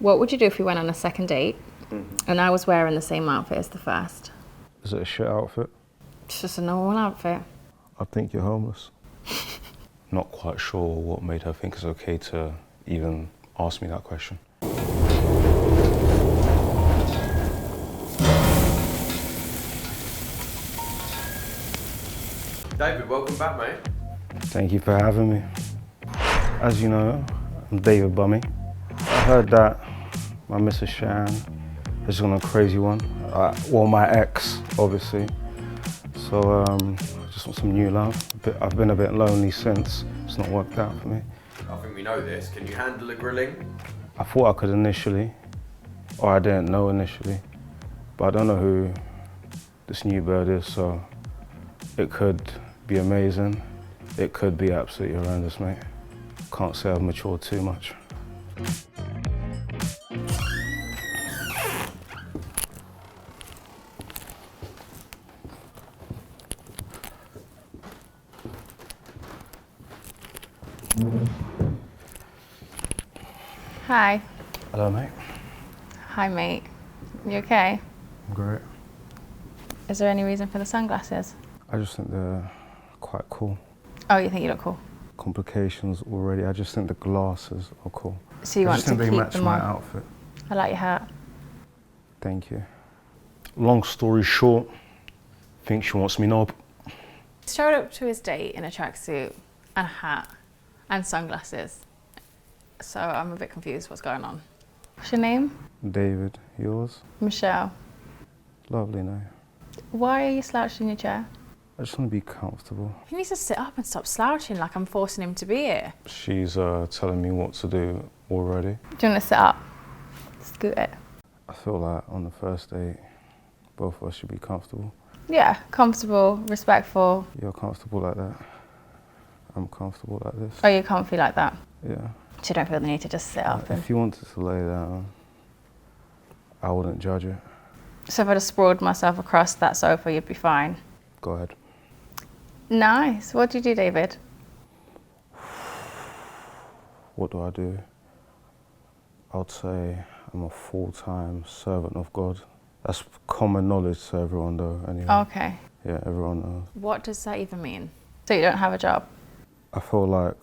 What would you do if we went on a second date and I was wearing the same outfit as the first? Is it a shit outfit? It's just a normal outfit. I think you're homeless. Not quite sure what made her think it's okay to even ask me that question. David, welcome back, mate. Thank you for having me. As you know, I'm David Bunmii. I heard that my Mrs. Shan has gone on a crazy one. Well, my ex, obviously. So I just want some new love. I've been a bit lonely since. It's not worked out for me. I think we know this. Can you handle a grilling? I thought I could initially, or I didn't know initially. But I don't know who this new bird is, so it could be amazing. It could be absolutely horrendous, mate. Can't say I've matured too much. Hi. Hello, mate. Hi, mate. You okay? I'm great. Is there any reason for the sunglasses? I just think they're quite cool. Oh, you think you look cool? Complications already. I just think the glasses are cool. So you I want just to think keep they match them my on? outfit. I like your hat. Thank you. Long story short, think she wants me knob. Showed up to his date in a tracksuit and a hat and sunglasses. So I'm a bit confused what's going on. What's your name? David, yours? Michelle. Lovely name. Why are you slouched in your chair? I just want to be comfortable. He needs to sit up and stop slouching like I'm forcing him to be here. She's telling me what to do already. Do you want to sit up? Scoot it. I feel like on the first date, both of us should be comfortable. Yeah, comfortable, respectful. You're comfortable like that. I'm comfortable like this. Are you comfy like that? Yeah. So you don't feel the need to just sit up? If you wanted to lay down, I wouldn't judge it. So if I just sprawled myself across that sofa, you'd be fine? Go ahead. Nice. What do you do, David? What do I do? I'd say I'm a full-time servant of God. That's common knowledge to everyone though, anyway. Okay. Yeah, everyone knows. What does that even mean? So you don't have a job? I feel like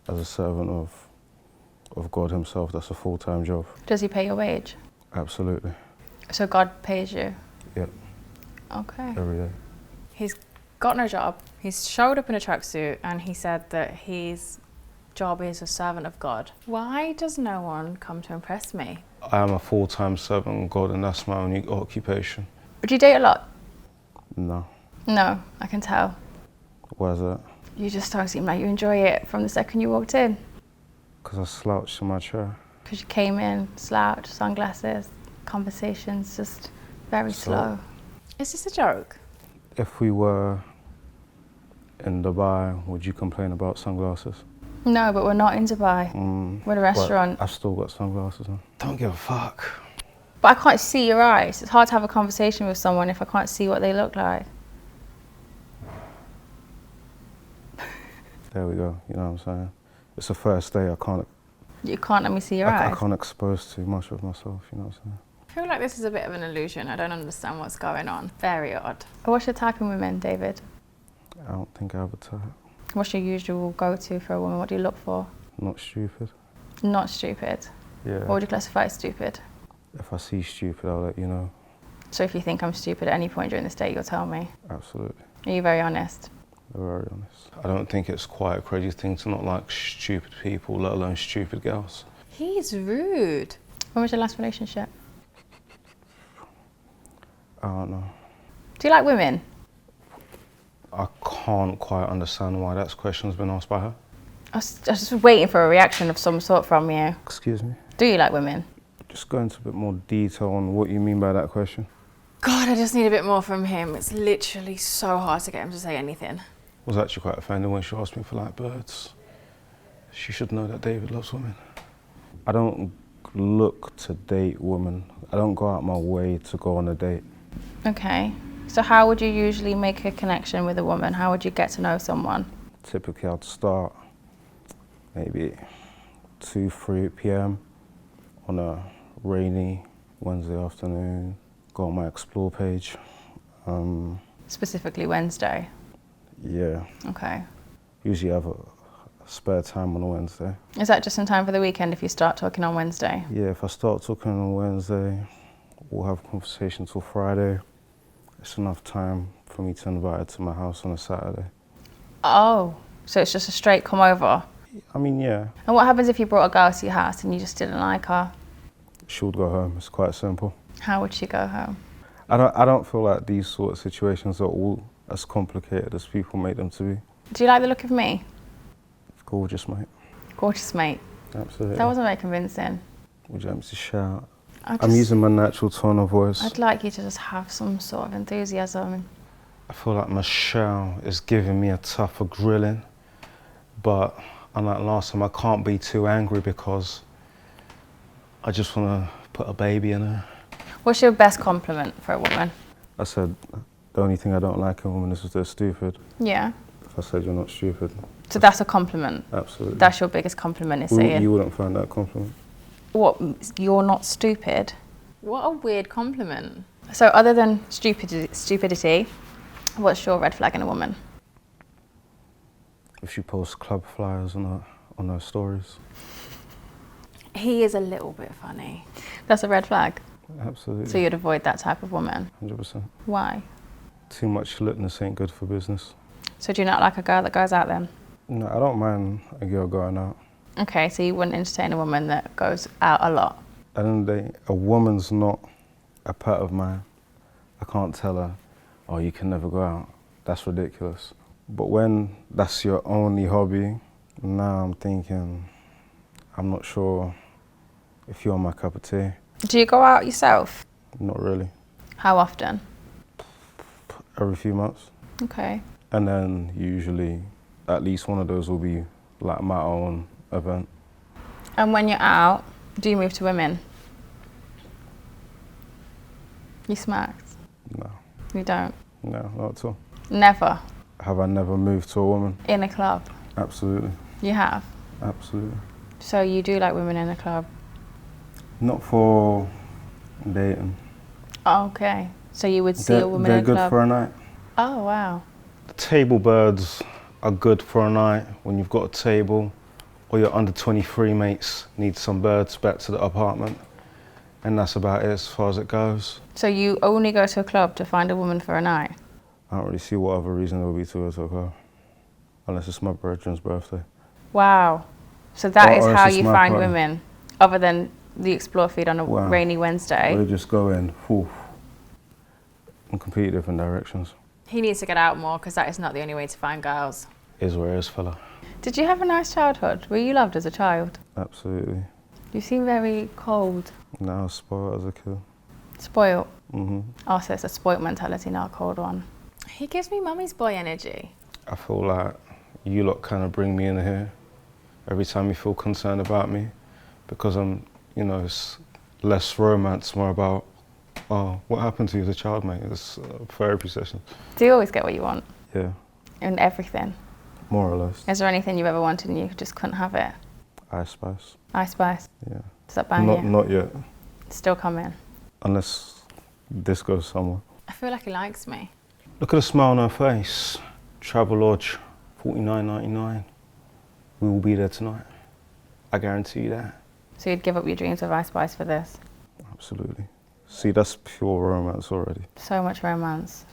as a servant of God himself, that's a full-time job. Does he pay your wage? Absolutely. So God pays you? Yep. Okay. Every day. He's got no job. He's showed up in a tracksuit and he said that his job is a servant of God. Why does no one come to impress me? I am a full-time servant of God and that's my only occupation. Would you date a lot? No. No, I can tell. Why is that? You just don't seem like you enjoy it from the second you walked in. Because I slouched in my chair. Because you came in, slouched, sunglasses, conversations just very slow. Is this a joke? If we were in Dubai, would you complain about sunglasses? No, but we're not in Dubai. We're in a restaurant. I've still got sunglasses on. Don't give a fuck. But I can't see your eyes. It's hard to have a conversation with someone if I can't see what they look like. There we go, you know what I'm saying? It's the first day, You can't let me see your eyes? I can't expose too much of myself, you know what I'm saying? I feel like this is a bit of an illusion. I don't understand what's going on. Very odd. What's your type in women, David? I don't think I have a type. What's your usual go-to for a woman? What do you look for? Not stupid. Not stupid? Yeah. What would you classify as stupid? If I see stupid, I'll let you know. So if you think I'm stupid at any point during this date, you'll tell me? Absolutely. Are you very honest? I'm very honest. I don't think it's quite a crazy thing to not like stupid people, let alone stupid girls. He's rude. When was your last relationship? I don't know. Do you like women? I can't quite understand why that question's been asked by her. I was just waiting for a reaction of some sort from you. Excuse me? Do you like women? Just go into a bit more detail on what you mean by that question. God, I just need a bit more from him. It's literally so hard to get him to say anything. I was actually quite offended when she asked me for like birds. She should know that David loves women. I don't look to date women. I don't go out my way to go on a date. Okay. So how would you usually make a connection with a woman? How would you get to know someone? Typically I'd start maybe 2, 3 p.m. on a rainy Wednesday afternoon, go on my explore page. Specifically Wednesday? Yeah, Okay. usually have a spare time on a Wednesday. Is that just in time for the weekend if you start talking on Wednesday? Yeah, if I start talking on Wednesday, we'll have a conversation till Friday. It's enough time for me to invite her to my house on a Saturday. Oh, so it's just a straight come over? I mean, yeah, And what happens if you brought a girl to your house and you just didn't like her? she would go home. It's quite simple. How would she go home? I don't feel like these sort of situations are all as complicated as people make them to be. Do you like the look of me? Gorgeous, mate. Gorgeous, mate. Absolutely. That wasn't very convincing. Would you like me to shout? I'm I'm using my natural tone of voice. I'd like you to just have some sort of enthusiasm. I feel like Michelle is giving me a tougher grilling, but unlike last time, I can't be too angry because I just want to put a baby in her. What's your best compliment for a woman? I said, the only thing I don't like in women is if they're stupid. Yeah. If I said you're not stupid. So that's a compliment? Absolutely. That's your biggest compliment, is saying? You wouldn't find that a compliment. What, you're not stupid? What a weird compliment. So other than stupidity, what's your red flag in a woman? If she posts club flyers on her stories. He is a little bit funny. That's a red flag? Absolutely. So you'd avoid that type of woman? 100%. Why? Too much litness ain't good for business. So do you not like a girl that goes out then? No, I don't mind a girl going out. Okay, so you wouldn't entertain a woman that goes out a lot? At the end of the day, a woman's not a pet of mine. I can't tell her, oh, you can never go out. That's ridiculous. But when that's your only hobby, now I'm thinking, I'm not sure if you're my cup of tea. Do you go out yourself? Not really. How often? Every few months. Okay. And then usually at least one of those will be like my own event. And when you're out, do you move to women? You smacked? No. You don't? No, not at all. Never? Have I never moved to a woman? In a club? Absolutely. You have? Absolutely. So you do like women in a club? Not for dating. Okay. So you would see a woman in a They're club? good for a night. Oh, wow. Table birds are good for a night when you've got a table or your under 23 mates need some birds back to the apartment. And that's about it as far as it goes. So you only go to a club to find a woman for a night? I don't really see what other reason there would be to go to a club. Unless it's my brethren's birthday. Wow. So that is Or how it's you my find party. women, other than the explore feed on a Wow. rainy Wednesday? They just go in completely different directions. He needs to get out more because that is not the only way to find girls. Is where it is, fella. Did you have a nice childhood? Were you loved as a child? Absolutely. You seem very cold. No, I was spoiled as a kid. Spoilt. Mm-hmm. Oh, so it's a spoilt mentality, not a cold one. He gives me mummy's boy energy. I feel like you lot kind of bring me in here every time you feel concerned about me because I'm, it's less romance, more about, oh, what happened to you as a child, mate? It's a therapy session. Do you always get what you want? Yeah, In everything? more or less. Is there anything you've ever wanted and you just couldn't have it? Ice Spice. Ice Spice? Yeah. Does that bang you? Not yet, Still coming? unless this goes somewhere. I feel like he likes me. Look at the smile on her face. Travel Lodge, $49.99. We will be there tonight. I guarantee you that. So you'd give up your dreams of Ice Spice for this? Absolutely. See, that's pure romance already. So much romance.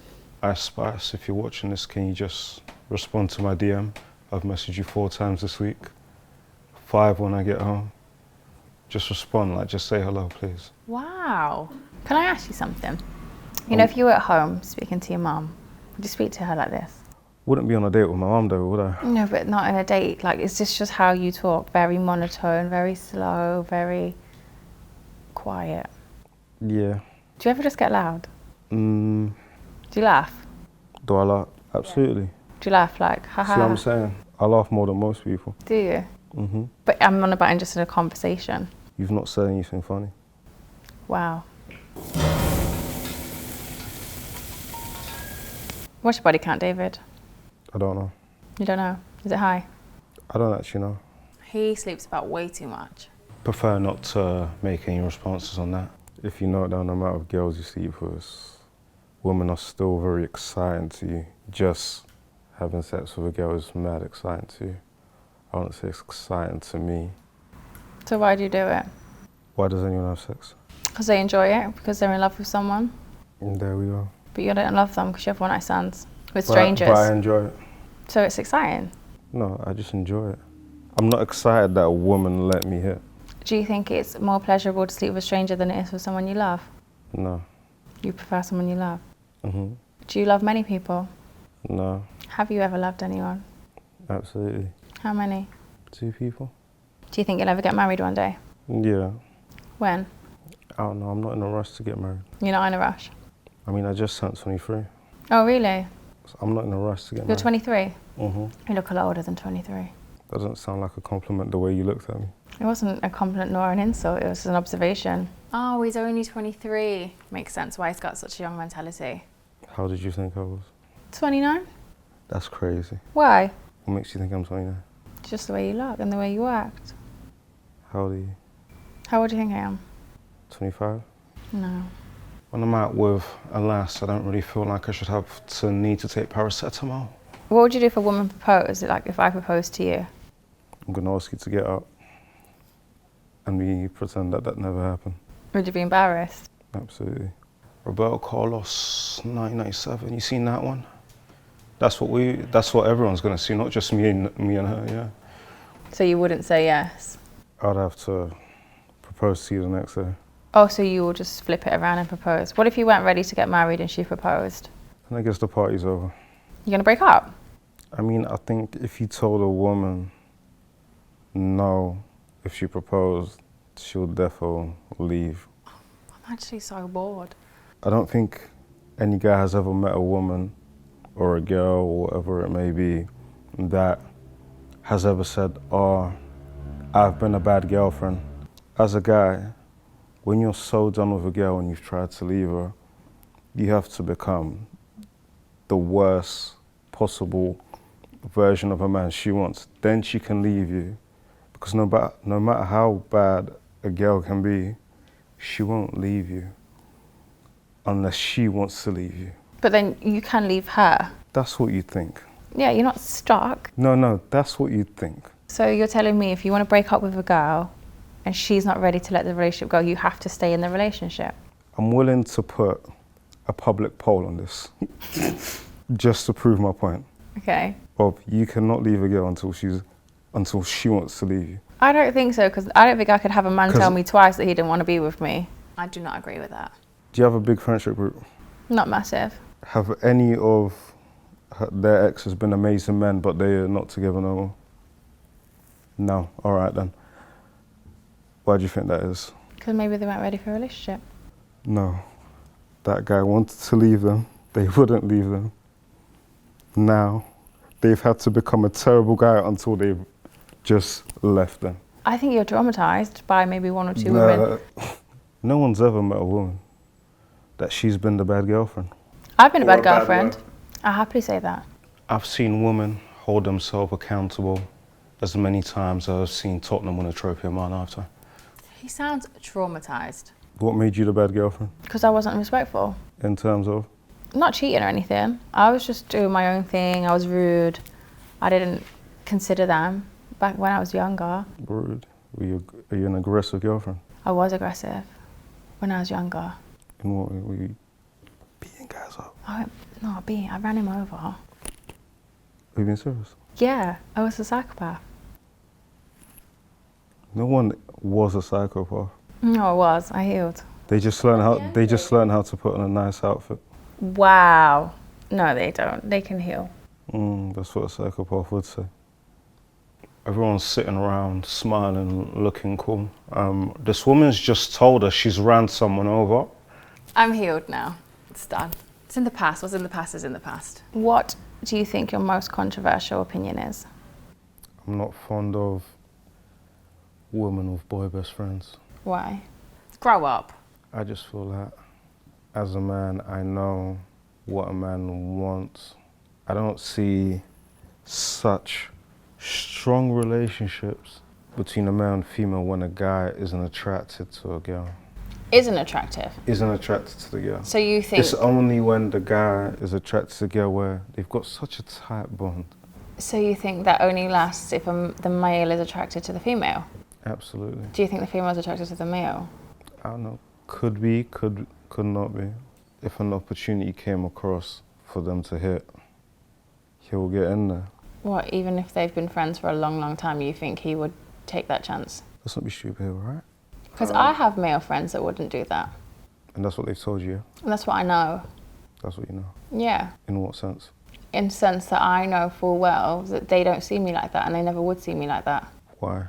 Ice Spice, if you're watching this, can you just respond to my DM? I've messaged you 4 times this week. 5 when I get home. Just respond, just say hello, please. Wow. Can I ask you something? You know, if you were at home speaking to your mum, would you speak to her like this? Wouldn't be on a date with my mum though, would I? No, but not in a date. Is this just how you talk? Very monotone, very slow, very quiet. Yeah. Do you ever just get loud? Do you laugh? Do I laugh? Absolutely. Do you laugh ha See what I'm ha? saying? I laugh more than most people. Do you? Mm-hmm. But I'm on about just in a conversation. You've not said anything funny. Wow. What's your body count, David? I don't know. You don't know? Is it high? I don't actually know. He sleeps about way too much. prefer not to make any responses on that. If you note down the amount of girls you sleep with, women are still very exciting to you. Just having sex with a girl is mad exciting to you. I wouldn't say it's exciting to me. So why do you do it? Why does anyone have sex? Because they enjoy it, because they're in love with someone. And there we are. But you don't love them because you have one night stands with strangers. But I enjoy it. So it's exciting. No, I just enjoy it. I'm not excited that a woman let me hit. Do you think it's more pleasurable to sleep with a stranger than it is with someone you love? No. You prefer someone you love? Mm-hmm. Do you love many people? No. Have you ever loved anyone? Absolutely. How many? 2 people. Do you think you'll ever get married one day? Yeah. When? I don't know, I'm not in a rush to get married. You're not in a rush? I mean, I just turned 23. Oh, really? So I'm not in a rush to get You're married. 23? Mm-hmm. You look a lot older than 23. Doesn't sound like a compliment the way you looked at me. It wasn't a compliment nor an insult, it was an observation. Oh, he's only 23. Makes sense why he's got such a young mentality. How did you think I was? 29? That's crazy. Why? What makes you think I'm 29? Just the way you look and the way you act. How old are you? How old do you think I am? 25? No. When I'm out with a lass, I don't really feel like I should have to need to take paracetamol. What would you do if a woman proposed? Like if I proposed to you? I'm going to ask you to get up and we pretend that that never happened. Would you be embarrassed? Absolutely. Roberto Carlos, 1997, you seen that one? That's what everyone's going to see, not just me and her, yeah. So you wouldn't say yes? I'd have to propose to you the next day. Oh, so you will just flip it around and propose. What if you weren't ready to get married and she proposed? And I guess the party's over. You're going to break up? I mean, I think if you told a woman no, if she proposed, she'll defo leave. I'm actually so bored. I don't think any guy has ever met a woman or a girl or whatever it may be that has ever said, oh, I've been a bad girlfriend. As a guy, when you're so done with a girl and you've tried to leave her, you have to become the worst possible version of a man she wants. Then she can leave you. Because no matter how bad a girl can be, she won't leave you unless she wants to leave you. But then you can leave her. That's what you think. Yeah, you're not stuck. No, that's what you think. So you're telling me if you want to break up with a girl and she's not ready to let the relationship go, you have to stay in the relationship? I'm willing to put a public poll on this just to prove my point. Okay. Of you cannot leave a girl until she wants to leave you. I don't think so, because I don't think I could have a man tell me twice that he didn't want to be with me. I do not agree with that. Do you have a big friendship group? Not massive. Have any of their exes been amazing men, but they are not together no more? No. All right then. Why do you think that is? Because maybe they weren't ready for a relationship. No. That guy wanted to leave them. They wouldn't leave them. Now, they've had to become a terrible guy until they've just left them. I think you're traumatized by maybe one or two women. No one's ever met a woman that she's been the bad girlfriend. I've been a bad Or a bad girlfriend. wife. I'll happily say that. I've seen women hold themselves accountable as many times as I've seen Tottenham win a trophy in my lifetime. He sounds traumatized. What made you the bad girlfriend? Because I wasn't respectful. In terms of? Not cheating or anything. I was just doing my own thing. I was rude. I didn't consider them back when I was younger. Rude. Are you an aggressive girlfriend? I was aggressive when I was younger. In what way? Were you beating guys up? I ran him over. Are you being serious? Yeah, I was a psychopath. No one was a psychopath. No, I was. I healed. They just learn how to put on a nice outfit. Wow. No, they don't. They can heal. That's what a psychopath would say. Everyone's sitting around, smiling, looking cool. This woman's just told us she's ran someone over. I'm healed now. It's done. It's in the past. What's in the past is in the past. What do you think your most controversial opinion is? I'm not fond of women with boy best friends. Why? Grow up. I just feel that as a man, I know what a man wants. I don't see such strong relationships between a male and female when a guy isn't attracted to a girl. Isn't attractive. Isn't attracted to the girl. So you think... It's only when the guy is attracted to the girl where they've got such a tight bond. So you think that only lasts if the male is attracted to the female? Absolutely. Do you think the female is attracted to the male? I don't know. Could be, could not be. If an opportunity came across for them to hit, he'll get in there. What, even if they've been friends for a long, long time, you think he would take that chance? Let's not be stupid, right? Because I have male friends that wouldn't do that. And that's what they've told you? And that's what I know. That's what you know? Yeah. In what sense? In the sense that I know full well that they don't see me like that and they never would see me like that. Why?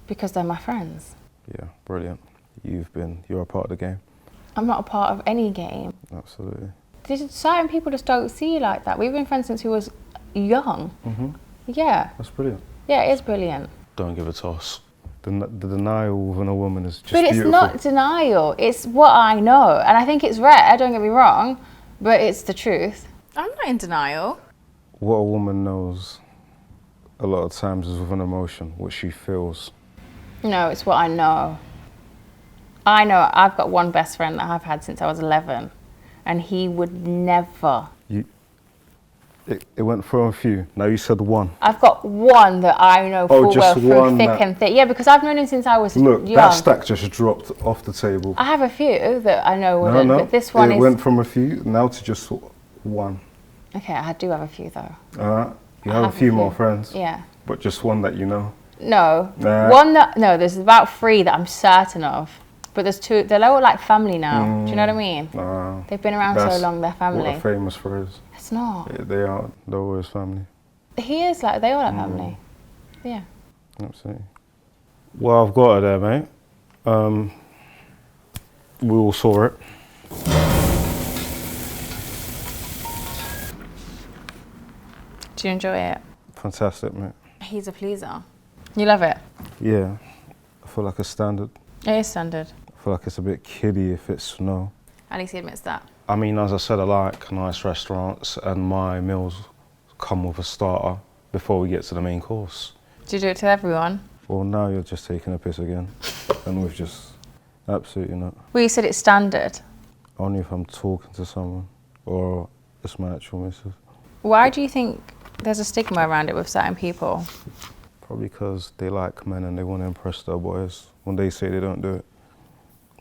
Because they're my friends. Yeah, brilliant. You're a part of the game. I'm not a part of any game. Absolutely. Certain people just don't see you like that. We've been friends since we was young. Mm-hmm. Yeah. That's brilliant. Yeah, it is brilliant. Don't give a toss. The denial within a woman is just But it's beautiful. not denial. It's what I know. And I think it's rare, don't get me wrong, but it's the truth. I'm not in denial. What a woman knows a lot of times is with an emotion, what she feels. No, it's what I know. I know I've got one best friend that I've had since I was 11, and he would never. It went through a few. Now you said one. I've got one that I know full well through thick and thin. Yeah, because I've known him since I was young. Look, that stack just dropped off the table. I have a few that I know wouldn't, but this one it went from a few now to just one. Okay, I do have a few though. Alright, you have a few more friends. Yeah. But just one that you know. No, there's about 3 that I'm certain of. But there's 2, they're all like family now. Do you know what I mean? They've been around so long, they're family. What they're famous for is. It's not. They're always family. He is like, they all like family. Yeah. Absolutely. Well, I've got her there, mate. We all saw it. Do you enjoy it? Fantastic, mate. He's a pleaser. You love it? Yeah. I feel like it's standard. It is standard. I feel like it's a bit kiddie if it's snow. At least he admits that. I mean, as I said, I like nice restaurants and my meals come with a starter before we get to the main course. Do you do it to everyone? Well, now you're just taking a piss again. And we've just, absolutely not. Well, you said it's standard. Only if I'm talking to someone or it's my actual missus. Why do you think there's a stigma around it with certain people? Probably because they like men and they want to impress their boys. When they say they don't do it,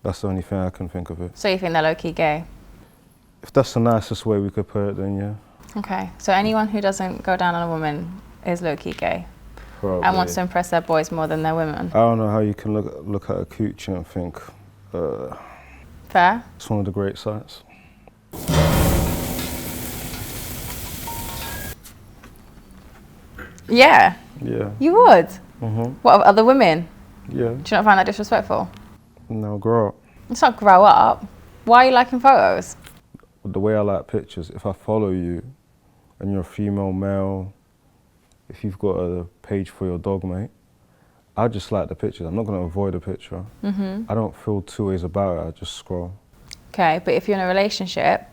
that's the only thing I can think of it. So you think they're low-key gay? If that's the nicest way we could put it, then yeah. Okay, so anyone who doesn't go down on a woman is low-key gay? Probably. And wants to impress their boys more than their women? I don't know how you can look at a cooch and think, Fair? It's one of the great sights. Yeah? Yeah. You would? Mm-hmm. What, of other women? Yeah. Do you not find that disrespectful? No, grow up. It's not grow up. Why are you liking photos? The way I like pictures, if I follow you and you're a female, male, if you've got a page for your dog, mate, I just like the pictures. I'm not going to avoid a picture. Mm-hmm. I don't feel two ways about it. I just scroll. Okay, but if you're in a relationship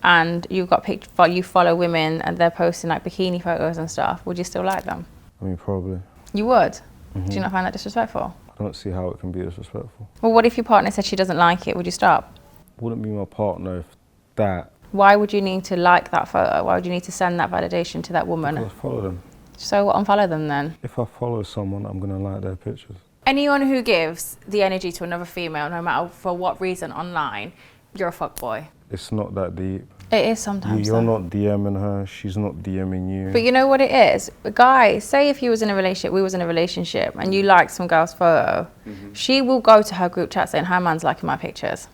and you've got you follow women and they're posting like bikini photos and stuff, would you still like them? I mean, probably. You would? Mm-hmm. Do you not find that disrespectful? I don't see how it can be disrespectful. Well, what if your partner said she doesn't like it? Would you stop? Wouldn't be my partner if that. Why would you need to like that photo? Why would you need to send that validation to that woman? Because I follow them. So unfollow them then. If I follow someone, I'm going to like their pictures. Anyone who gives the energy to another female, no matter for what reason online, you're a fuckboy. It's not that deep. It is sometimes. You're not DMing her, she's not DMing you. But you know what it is? A guy, say if you was in a relationship, we was in a relationship, and you liked some girl's photo, she will go to her group chat saying, her man's liking my pictures.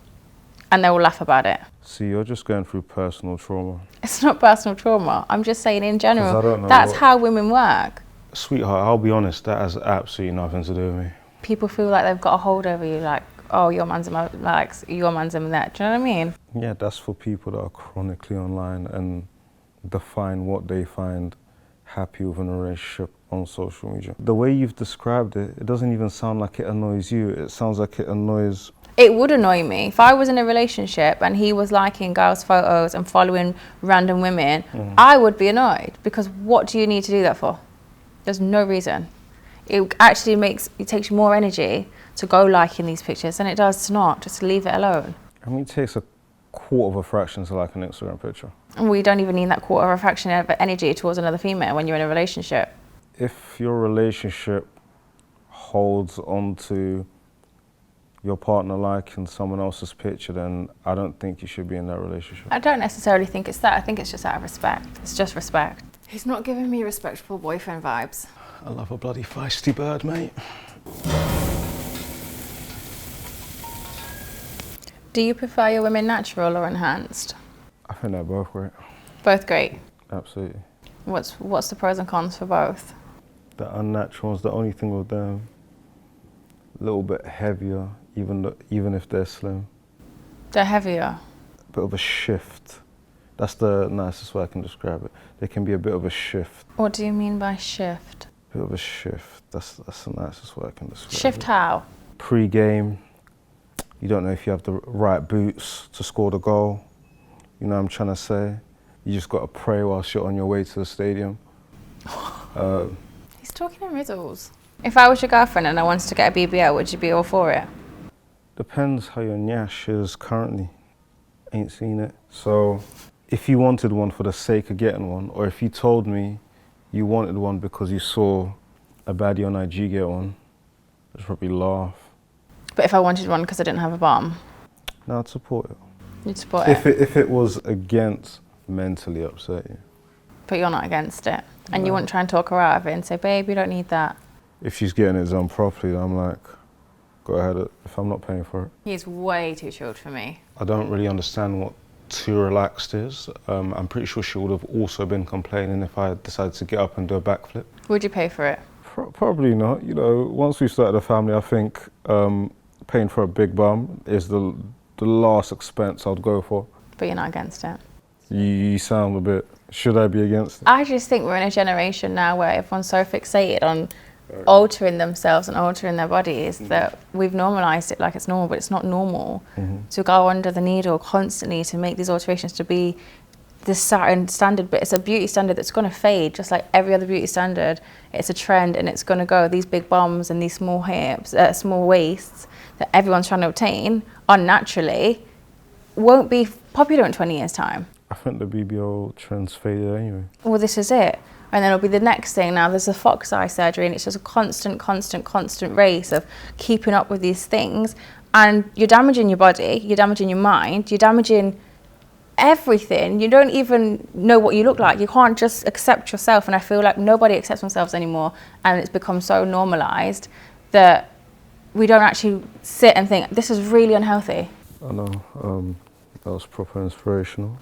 And they will laugh about it. See, you're just going through personal trauma. It's not personal trauma. I'm just saying in general, 'Cause I don't know that's how women work. Sweetheart, I'll be honest, that has absolutely nothing to do with me. People feel like they've got a hold over you, like, oh, your man's in my likes, your man's in that. Do you know what I mean? Yeah, that's for people that are chronically online and define what they find happy within a relationship on social media. The way you've described it, it doesn't even sound like it annoys you. It sounds like it annoys... It would annoy me. If I was in a relationship and he was liking girls' photos and following random women, I would be annoyed because what do you need to do that for? There's no reason. It actually it takes you more energy to go liking these pictures than it does to not, just to leave it alone. I mean, it takes a quarter of a fraction to like an Instagram picture. And we don't even need that quarter of a fraction of energy towards another female when you're in a relationship. If your relationship holds on to your partner liking someone else's picture, then I don't think you should be in that relationship. I don't necessarily think it's that. I think it's just out of respect. It's just respect. He's not giving me respectful boyfriend vibes. I love a bloody feisty bird, mate. Do you prefer your women natural or enhanced? I think they're both great. Both great. Absolutely. What's the pros and cons for both? The unnatural ones, the only thing with them, a little bit heavier, even if they're slim. They're heavier. A bit of a shift. That's the nicest way I can describe it. They can be a bit of a shift. What do you mean by shift? A bit of a shift. That's the nicest way I can describe it. Shift how? Pre-game, you don't know if you have the right boots to score the goal. You know what I'm trying to say? You just got to pray whilst you're on your way to the stadium. He's talking in riddles. If I was your girlfriend and I wanted to get a BBL, would you be all for it? Depends how your nyash is currently. Ain't seen it. So if you wanted one for the sake of getting one, or if you told me you wanted one because you saw a baddie on IG get one, I'd probably laugh. But if I wanted one because I didn't have a bum? No, I'd support it. You'd support it? If it was against mentally upset you. But you're not against it. And No. you wouldn't try and talk her out of it and say, babe, you don't need that. If she's getting it done properly, I'm like, go ahead if I'm not paying for it. He's way too chilled for me. I don't really understand what too relaxed is. I'm pretty sure she would have also been complaining if I had decided to get up and do a backflip. Would you pay for it? Probably not. You know, once we started a family, I think paying for a big bum is the last expense I'd go for. But you're not against it. You sound a bit, should I be against it? I just think we're in a generation now where everyone's so fixated on altering themselves and altering their bodies that we've normalised it like it's normal, but it's not normal to go under the needle constantly to make these alterations to be this certain standard. But it's a beauty standard that's going to fade, just like every other beauty standard. It's a trend and it's going to go. These big bums and these small hips, small waists that everyone's trying to obtain unnaturally won't be popular in 20 years' time. I think the BBL trend's faded anyway. Well, this is it. And then it'll be the next thing. Now there's the fox eye surgery and it's just a constant race of keeping up with these things. And you're damaging your body, you're damaging your mind, you're damaging everything. You don't even know what you look like. You can't just accept yourself. And I feel like nobody accepts themselves anymore. And it's become so normalised that we don't actually sit and think, this is really unhealthy. I know, that was proper inspirational.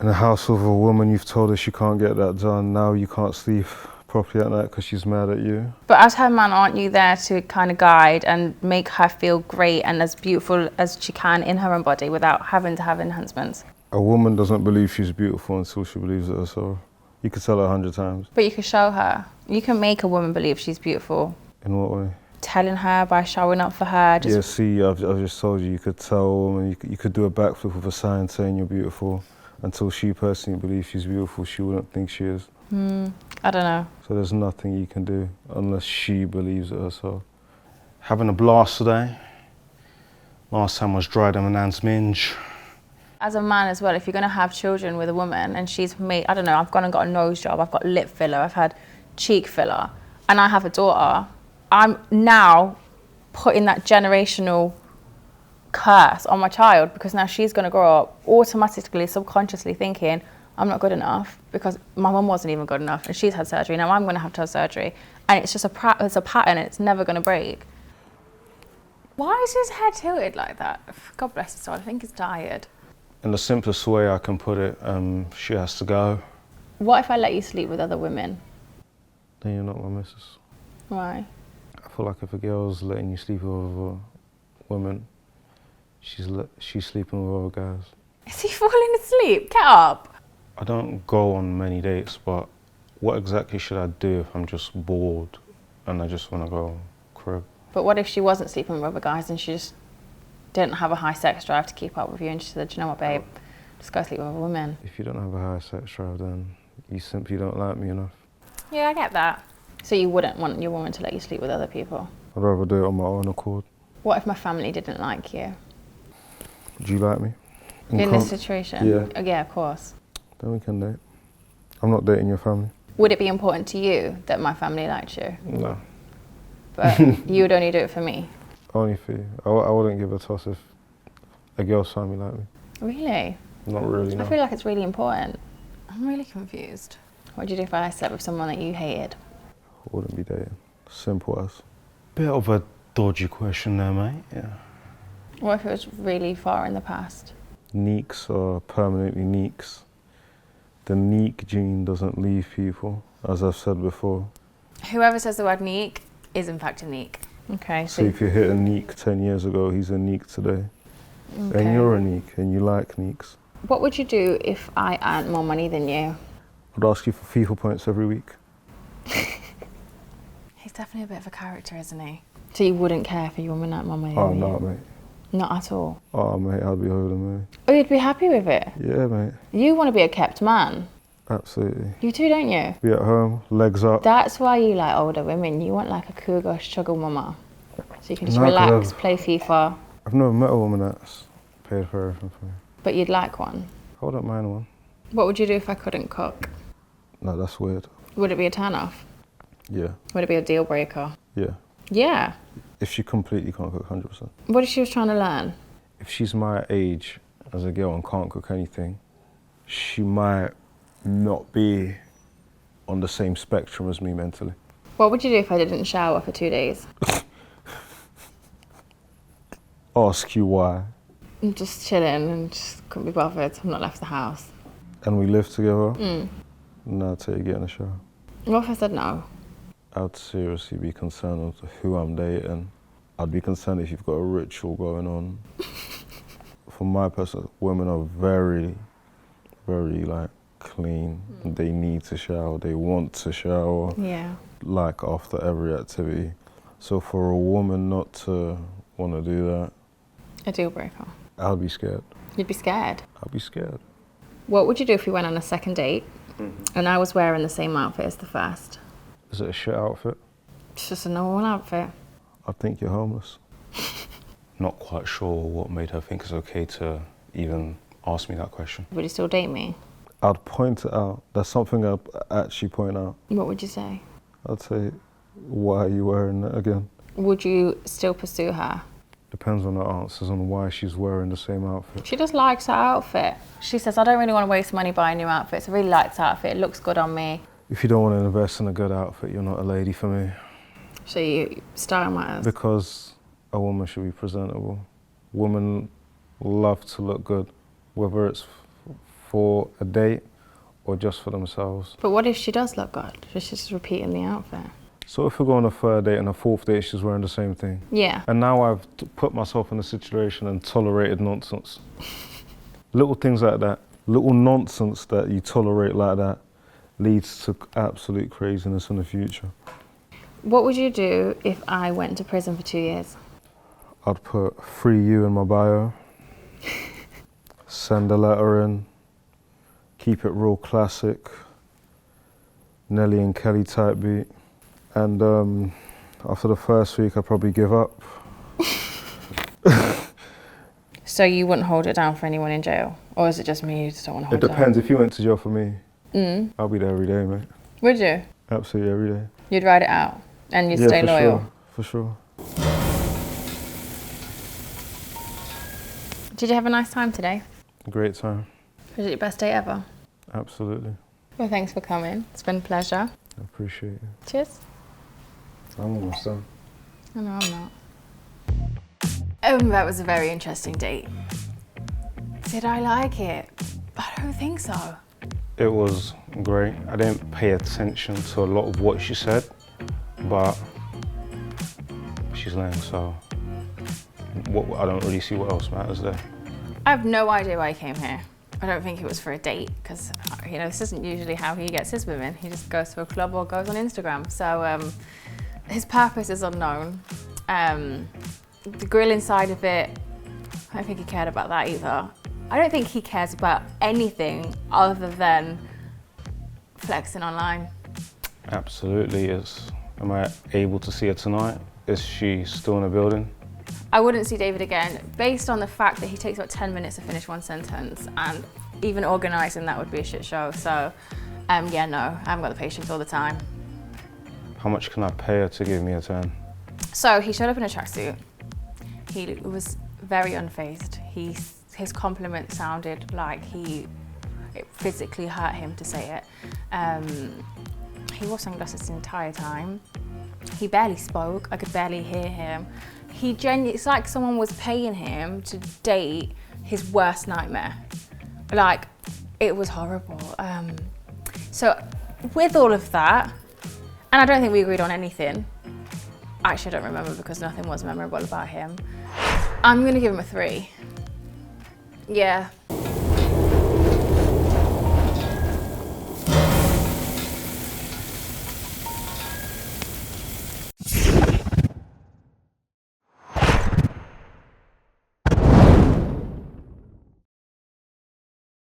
In the house of a woman, you've told her she can't get that done. Now you can't sleep properly at night because she's mad at you. But as her man, aren't you there to kind of guide and make her feel great and as beautiful as she can in her own body without having to have enhancements? A woman doesn't believe she's beautiful until she believes it herself. You could tell her 100 times. But you can show her. You can make a woman believe she's beautiful. In what way? Telling her by showing up for her. Yeah, see, I've just told you, you could tell a woman, you could do a backflip with a sign saying you're beautiful. Until she personally believes she's beautiful, she wouldn't think she is. I don't know. So there's nothing you can do unless she believes it herself. Having a blast today. Last time was dried on Nan's minge. As a man as well, if you're going to have children with a woman and she's made, I don't know, I've gone and got a nose job, I've got lip filler, I've had cheek filler, and I have a daughter, I'm now putting that generational curse on my child because now she's going to grow up automatically, subconsciously thinking, I'm not good enough because my mum wasn't even good enough and she's had surgery, now I'm going to have surgery. And it's just it's a pattern and it's never going to break. Why is his head tilted like that? God bless his soul, I think he's tired. In the simplest way I can put it, she has to go. What if I let you sleep with other women? Then you're not my missus. Why? I feel like if a girl's letting you sleep with other women, she's sleeping with other guys. Is he falling asleep? Get up. I don't go on many dates, but what exactly should I do if I'm just bored and I just want to go crib? But what if she wasn't sleeping with other guys and she just didn't have a high sex drive to keep up with you and she said, you know what, babe, just go sleep with other women? If you don't have a high sex drive, then you simply don't like me enough. Yeah, I get that. So you wouldn't want your woman to let you sleep with other people? I'd rather do it on my own accord. What if my family didn't like you? Do you like me? In this situation? Yeah. Oh, yeah, of course. Then we can date. I'm not dating your family. Would it be important to you that my family liked you? No. But you would only do it for me? Only for you. I wouldn't give a toss if a girl's family liked me. Really? Not really, no. I feel like it's really important. I'm really confused. What would you do if I slept with someone that you hated? I wouldn't be dating. Simple as. Bit of a dodgy question there, mate. Yeah. What if it was really far in the past? Neeks are permanently neeks. The neek gene doesn't leave people, as I've said before. Whoever says the word neek is in fact a neek. Okay, So if you hit a neek 10 years ago, he's a neek today. okay. And you're a neek, and you like neeks. What would you do if I earned more money than you? I'd ask you for FIFA points every week. He's definitely a bit of a character, isn't he? So you wouldn't care if your woman earned more money than Oh, you? no, mate. Not at all? Oh, mate, I'd be over the moon. Oh, you'd be happy with it? Yeah, mate. You want to be a kept man. Absolutely. You too, don't you? Be at home, legs up. That's why you like older women. You want like a cougar sugar mama. So you can just No, 'cause relax, play FIFA. I've never met a woman that's paid for everything for me. But you'd like one. I wouldn't mind one. What would you do if I couldn't cook? No, that's weird. Would it be a turn off? Yeah, Would it be a deal breaker? yeah. Yeah. If she completely can't cook, 100%. What if she was trying to learn? If she's my age as a girl and can't cook anything, she might not be on the same spectrum as me mentally. What would you do if I didn't shower for 2 days? Ask you why. I'm just chilling and just couldn't be bothered. I've not left the house. And we live together. Mm. No, I'd say you get in the shower. What if I said no? I'd seriously be concerned with who I'm dating. I'd be concerned if you've got a ritual going on. For my person, women are very, very like clean. They need to shower. They want to shower. Yeah. Like after every activity. So for a woman not to want to do that, A deal breaker. I'd be scared. You'd be scared. I'd be scared. What would you do if we went on a second date and I was wearing the same outfit as the first? Is it a shit outfit? It's just a normal outfit. I think you're homeless. Not quite sure what made her think it's okay to even ask me that question. Would you still date me? I'd point it out. That's something I'd actually point out. What would you say? I'd say, why are you wearing that again? Would you still pursue her? Depends on her answers on why she's wearing the same outfit. She just likes her outfit. She says, I don't really want to waste money buying new outfits. I really like this outfit. It looks good on me. If you don't want to invest in a good outfit, you're not a lady for me. So style matters. Because a woman should be presentable. Women love to look good, whether it's for a date or just for themselves. But what if she does look good? She's just repeating the outfit. So if we go on a third date and a fourth date, she's wearing the same thing. Yeah. And now I've put myself in a situation and tolerated nonsense. Little things like that, little nonsense that you tolerate like that leads to absolute craziness in the future. What would you do if I went to prison for 2 years? I'd put free you in my bio, send a letter in, keep it real classic, Nelly and Kelly type beat. And after the first week, I'd probably give up. So you wouldn't hold it down for anyone in jail? Or is it just me who just don't want to It hold it down? depends. If you went to jail for me, I'll be there every day, mate. Would you? Absolutely every day. You'd ride it out and you'd stay for loyal? Sure, for sure. Did you have a nice time today? Great time. Was it your best day ever? Absolutely. Well, thanks for coming. It's been a pleasure. I appreciate it. Cheers. I'm almost done. Oh, no, I'm not. That was a very interesting date. Did I like it? I don't think so. It was great. I didn't pay attention to a lot of what she said, but she's lame, so I don't really see what else matters there. I have no idea why he came here. I don't think it was for a date, because this isn't usually how he gets his women. He just goes to a club or goes on Instagram. So his purpose is unknown. The grilling side of it, I don't think he cared about that either. I don't think he cares about anything other than flexing online. Absolutely is. Am I able to see her tonight? Is she still in the building? I wouldn't see David again, based on the fact that he takes about 10 minutes to finish one sentence, and even organising that would be a shit show. So, yeah, no, I haven't got the patience all the time. How much can I pay her to give me a 10? So he showed up in a tracksuit. He was very unfazed. His compliment sounded like it physically hurt him to say it. He wore sunglasses the entire time. He barely spoke. I could barely hear him. It's like someone was paying him to date his worst nightmare. Like, it was horrible. So with all of that, and I don't think we agreed on anything. Actually, I don't remember because nothing was memorable about him. I'm gonna give him a 3. Yeah.